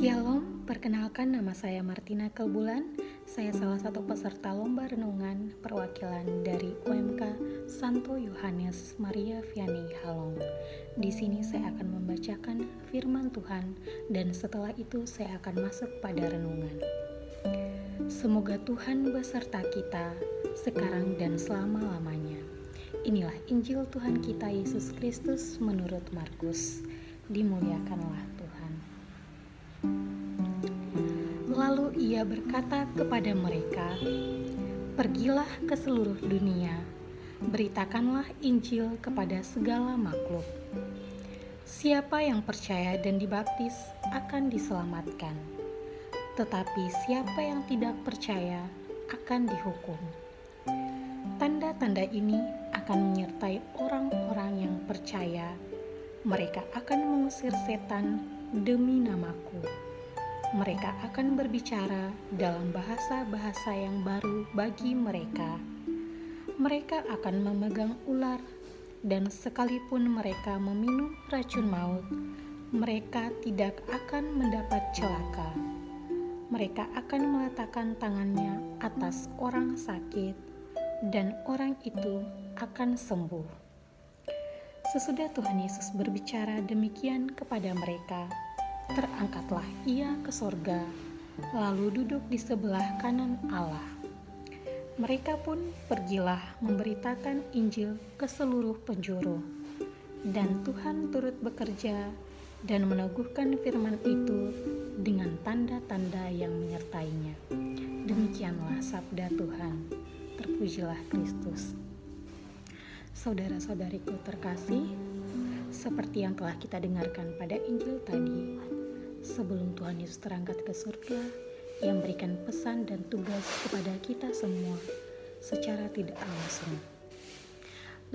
Shalom, perkenalkan nama saya Martina Kelbulan. Saya salah satu peserta lomba renungan perwakilan dari UMK Santo Yohanes Maria Vianney Halong. Di sini saya akan membacakan firman Tuhan dan setelah itu saya akan masuk pada renungan. Semoga Tuhan beserta kita sekarang dan selama-lamanya. Inilah Injil Tuhan kita Yesus Kristus menurut Markus. Dimuliakanlah Tuhan. Lalu ia berkata kepada mereka, "Pergilah ke seluruh dunia, beritakanlah Injil kepada segala makhluk. Siapa yang percaya dan dibaptis akan diselamatkan, tetapi siapa yang tidak percaya akan dihukum. Tanda-tanda ini akan menyertai orang-orang yang percaya. Mereka akan mengusir setan demi namaku. Mereka akan berbicara dalam bahasa-bahasa yang baru bagi mereka. Mereka akan memegang ular, dan sekalipun mereka meminum racun maut, mereka tidak akan mendapat celaka. Mereka akan meletakkan tangannya atas orang sakit, dan orang itu akan sembuh." Sesudah Tuhan Yesus berbicara demikian kepada mereka, terangkatlah ia ke sorga, lalu duduk di sebelah kanan Allah. Mereka pun pergilah memberitakan Injil ke seluruh penjuru, dan Tuhan turut bekerja dan meneguhkan firman itu dengan tanda-tanda yang menyertainya. Demikianlah sabda Tuhan. Terpujilah Kristus. Saudara-saudariku terkasih, seperti yang telah kita dengarkan pada Injil tadi, sebelum Tuhan Yesus terangkat ke surga, Ia memberikan pesan dan tugas kepada kita semua secara tidak langsung.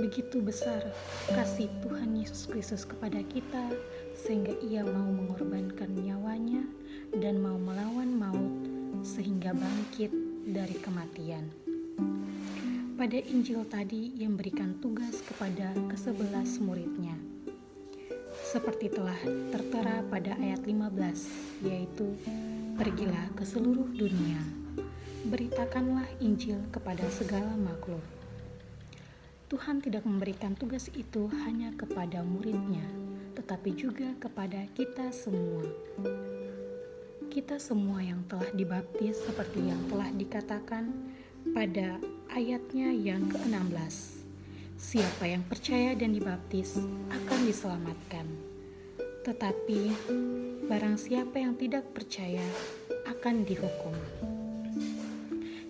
Begitu besar kasih Tuhan Yesus Kristus kepada kita, sehingga Ia mau mengorbankan nyawanya dan mau melawan maut sehingga bangkit dari kematian. Pada Injil tadi Ia memberikan tugas kepada ke-11 muridnya, seperti telah tertera pada ayat 15, yaitu pergilah ke seluruh dunia, beritakanlah Injil kepada segala makhluk. Tuhan tidak memberikan tugas itu hanya kepada muridnya, tetapi juga kepada kita semua. Kita semua yang telah dibaptis seperti yang telah dikatakan pada ayatnya yang ke-16. Siapa yang percaya dan dibaptis akan diselamatkan, tetapi barang siapa yang tidak percaya akan dihukum.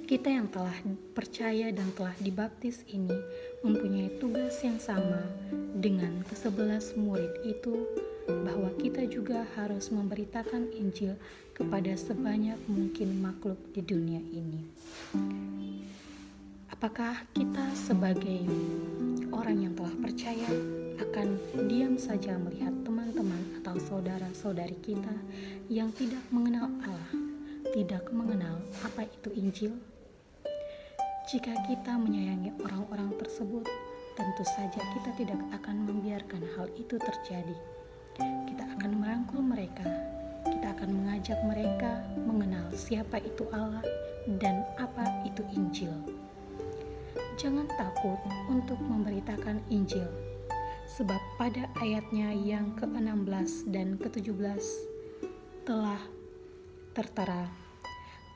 Kita yang telah percaya dan telah dibaptis ini mempunyai tugas yang sama dengan ke-11 murid itu, bahwa kita juga harus memberitakan Injil kepada sebanyak mungkin makhluk di dunia ini. Apakah kita sebagai orang yang telah percaya akan diam saja melihat teman-teman atau saudara-saudari kita yang tidak mengenal Allah, tidak mengenal apa itu Injil? Jika kita menyayangi orang-orang tersebut, tentu saja kita tidak akan membiarkan hal itu terjadi. Kita akan merangkul mereka, kita akan mengajak mereka mengenal siapa itu Allah dan apa itu Injil. Jangan takut untuk memberitakan Injil, sebab pada ayatnya yang ke-16 dan ke-17 telah tertera,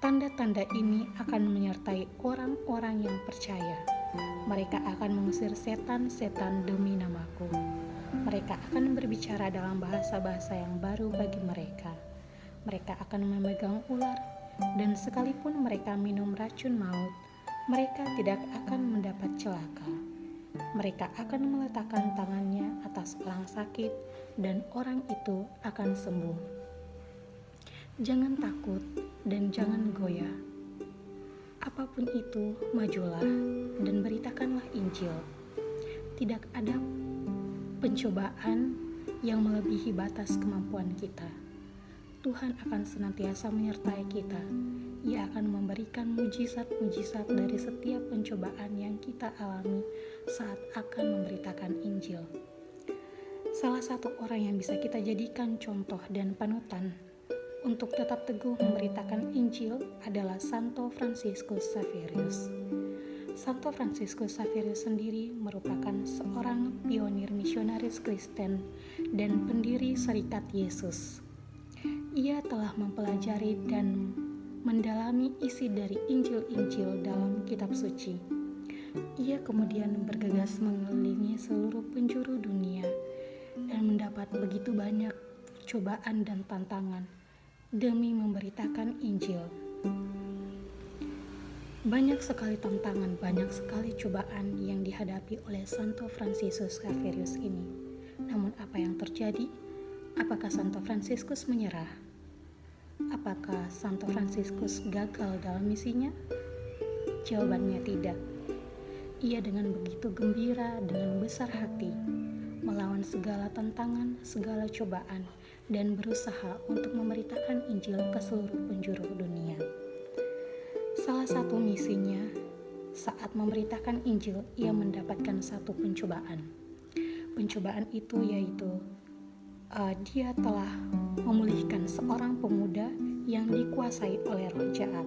tanda-tanda ini akan menyertai orang-orang yang percaya. Mereka akan mengusir setan-setan demi namaku. Mereka akan berbicara dalam bahasa-bahasa yang baru bagi mereka. Mereka akan memegang ular, dan sekalipun mereka minum racun maut, mereka tidak akan mendapat celaka. Mereka akan meletakkan tangannya atas orang sakit, dan orang itu akan sembuh. Jangan takut dan jangan goyah. Apapun itu, majulah dan beritakanlah Injil. Tidak ada pencobaan yang melebihi batas kemampuan kita. Tuhan akan senantiasa menyertai kita. Ia akan memberikan mujizat-mujizat dari setiap pencobaan yang kita alami saat akan memberitakan Injil. Salah satu orang yang bisa kita jadikan contoh dan panutan untuk tetap teguh memberitakan Injil adalah Santo Fransiskus Xaverius. Santo Fransiskus Xaverius sendiri merupakan seorang pionir misionaris Kristen dan pendiri Serikat Yesus. Ia telah mempelajari dan mendalami isi dari Injil-Injil dalam kitab suci. Ia kemudian bergegas mengelilingi seluruh penjuru dunia dan mendapat begitu banyak cobaan dan tantangan demi memberitakan Injil. Banyak sekali tantangan, banyak sekali cobaan yang dihadapi oleh Santo Fransiskus Xaverius ini. Namun apa yang terjadi? Apakah Santo Fransiskus menyerah? Apakah Santo Fransiskus gagal dalam misinya? Jawabannya tidak. Ia dengan begitu gembira, dengan besar hati, melawan segala tantangan, segala cobaan, dan berusaha untuk memberitakan Injil ke seluruh penjuru dunia. Salah satu misinya, saat memberitakan Injil, ia mendapatkan satu pencobaan. Pencobaan itu yaitu dia telah memulihkan seorang pemuda yang dikuasai oleh roh jahat.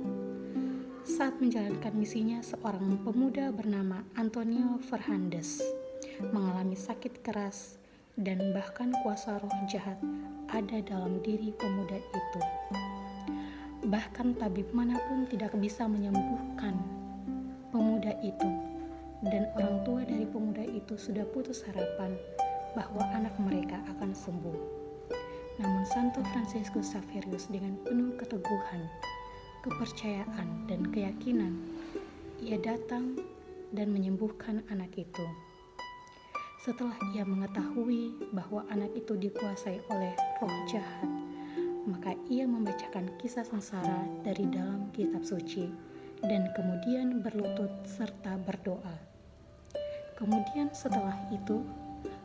Saat menjalankan misinya, seorang pemuda bernama Antonio Fernandez mengalami sakit keras dan bahkan kuasa roh jahat ada dalam diri pemuda itu. Bahkan tabib manapun tidak bisa menyembuhkan pemuda itu, dan orang tua dari pemuda itu sudah putus harapan bahwa anak mereka akan sembuh. Namun Santo Fransiskus Xaverius dengan penuh keteguhan, kepercayaan, dan keyakinan, ia datang dan menyembuhkan anak itu. Setelah ia mengetahui bahwa anak itu dikuasai oleh roh jahat, maka ia membacakan kisah sengsara dari dalam kitab suci dan kemudian berlutut serta berdoa. Kemudian setelah itu,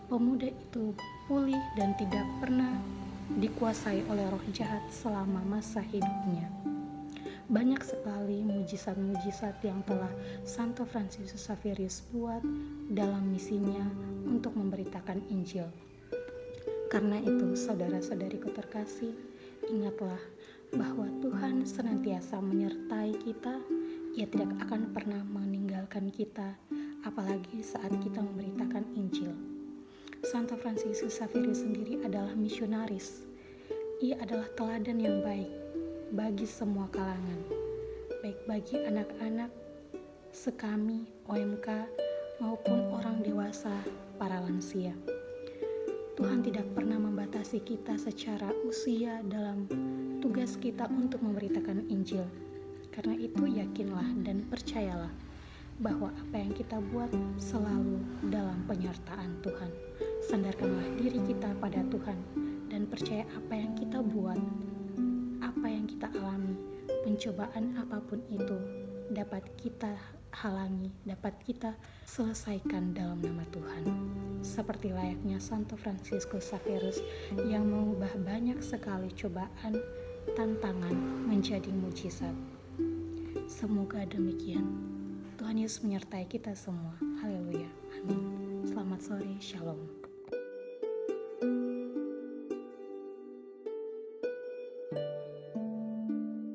pemuda itu pulih dan tidak pernah dikuasai oleh roh jahat selama masa hidupnya. Banyak sekali mujizat-mujizat yang telah Santo Fransiskus Xaverius buat dalam misinya untuk memberitakan Injil. Karena itu, saudara-saudariku terkasih, ingatlah bahwa Tuhan senantiasa menyertai kita. Ia tidak akan pernah meninggalkan kita, apalagi saat kita memberitakan Injil. Santo Fransiskus Xaverius sendiri adalah misionaris. Ia adalah teladan yang baik bagi semua kalangan, baik bagi anak-anak, sekami, OMK, maupun orang dewasa, para lansia. Tuhan tidak pernah membatasi kita secara usia dalam tugas kita untuk memberitakan Injil. Karena itu yakinlah dan percayalah bahwa apa yang kita buat selalu dalam penyertaan Tuhan. Sandarkanlah diri kita pada Tuhan dan percaya apa yang kita buat, apa yang kita alami, pencobaan apapun itu dapat kita halangi, dapat kita selesaikan dalam nama Tuhan. Seperti layaknya Santo Fransiskus Xaverius yang mengubah banyak sekali cobaan, tantangan menjadi mujizat. Semoga demikian. Tuhan Yesus menyertai kita semua. Haleluya. Amin. Selamat sore. Shalom.